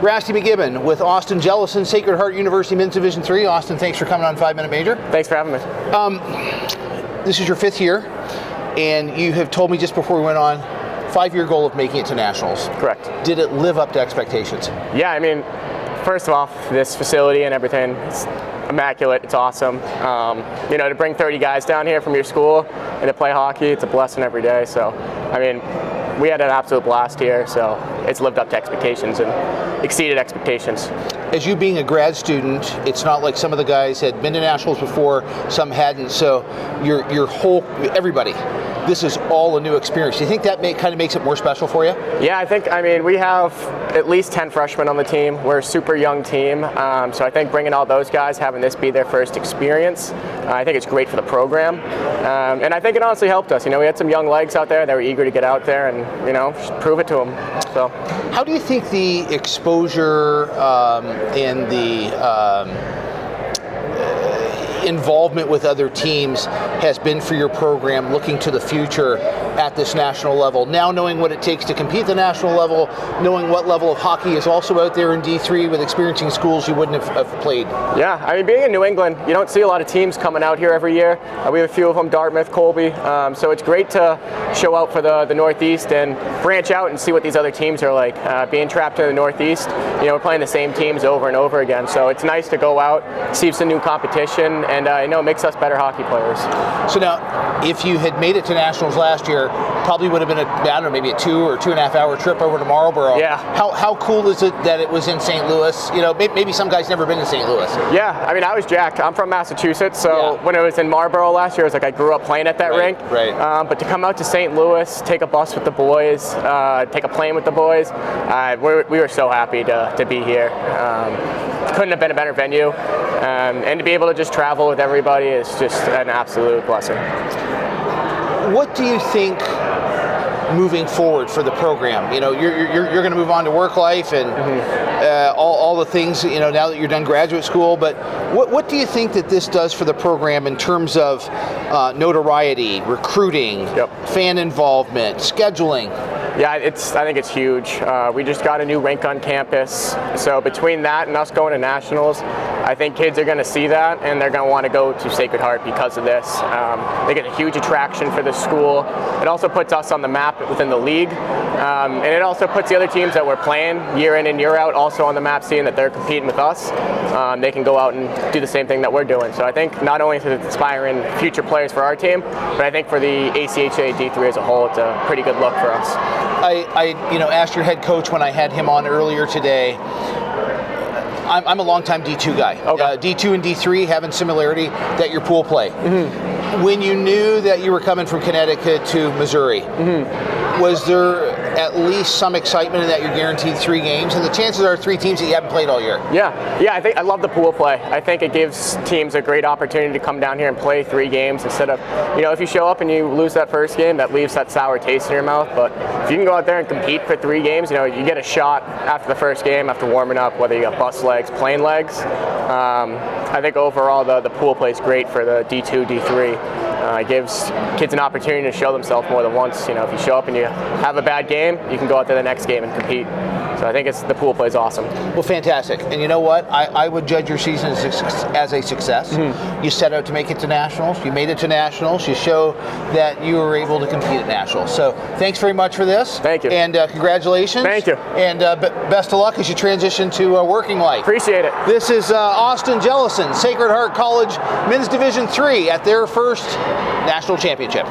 Rasty McGibbon with Austin Jellison, Sacred Heart University Men's Division III. Austin, thanks for coming on 5 Minute Major. Thanks for having me. This is your 5th year, and you have told me just before we went on, 5-year goal of making it to nationals. Correct. Did it live up to expectations? Yeah, I mean, first of all, this facility and everything, it's immaculate. It's awesome. You know, to bring 30 guys down here from your school and to play hockey, it's a blessing every day. So, I mean, we had an absolute blast here, so it's lived up to expectations and exceeded expectations. As you being a grad student, it's not like some of the guys had been to nationals before, some hadn't, so your whole, everybody, this is all a new experience. Do you think that kind of makes it more special for you? Yeah, I mean, we have at least 10 freshmen on the team. We're a super young team, so I think bringing all those guys, having this be their first experience, I think it's great for the program. And I think it honestly helped us. You know, we had some young legs out there that were eager to get out there and, you know, just prove it to them. So, how do you think the exposure and the involvement with other teams has been for your program looking to the future at this national level? Now knowing what it takes to compete at the national level, knowing what level of hockey is also out there in D3 with experiencing schools you wouldn't have played. Yeah, I mean, being in New England, you don't see a lot of teams coming out here every year. We have a few of them, Dartmouth, Colby, so it's great to show out for the Northeast and branch out and see what these other teams are like. Being trapped in the Northeast, you know, we're playing the same teams over and over again, so it's nice to go out, see some new competition, and I know it makes us better hockey players. So now, if you had made it to nationals last year, probably would have been I don't know, maybe a 2 or 2.5 hour trip over to Marlboro. Yeah. How cool is it that it was in St. Louis? You know, maybe some guys never been to St. Louis. Yeah, I mean, I was jacked. I'm from Massachusetts, so when it was in Marlboro last year, it was like I grew up playing at that rink. Right. But to come out to St. Louis, take a bus with the boys, take a plane with the boys, we were so happy to be here. Couldn't have been a better venue, and to be able to just travel with everybody is just an absolute blessing. What do you think moving forward for the program? You know, you're going to move on to work life and all the things, you know, now that you're done graduate school, but what do you think that this does for the program in terms of notoriety, recruiting, fan involvement, scheduling? Yeah, I think it's huge. We just got a new rink on campus, so between that and us going to nationals, I think kids are going to see that and they're going to want to go to Sacred Heart because of this. They get a huge attraction for the school. It also puts us on the map within the league, and it also puts the other teams that we're playing year in and year out also on the map, seeing that they're competing with us. They can go out and do the same thing that we're doing. So I think not only is it inspiring future players for our team, but I think for the ACHA D3 as a whole, it's a pretty good look for us. I asked your head coach when I had him on earlier today. I'm a longtime D2 guy. Okay. D2 and D3 having similarity that your pool play. Mm-hmm. When you knew that you were coming from Connecticut to Missouri, was there at least some excitement in that you're guaranteed 3 games? And the chances are 3 teams that you haven't played all year. Yeah, I love the pool play. I think it gives teams a great opportunity to come down here and play 3 games instead of, you know, if you show up and you lose that first game, that leaves that sour taste in your mouth. But if you can go out there and compete for 3 games, you know, you get a shot after the first game, after warming up, whether you got bus legs, plane legs. I think overall the pool play is great for the D2, D3. It gives kids an opportunity to show themselves more than once. You know, if you show up and you have a bad game, you can go out there the next game and compete. So I think the pool play is awesome. Well, fantastic. And you know what? I would judge your season as a success. Mm-hmm. You set out to make it to nationals. You made it to nationals. You show that you were able to compete at nationals. So thanks very much for this. Thank you. And congratulations. Thank you. And best of luck as you transition to working life. Appreciate it. This is Austin Jellison, Sacred Heart College Men's Division III at their first national championship.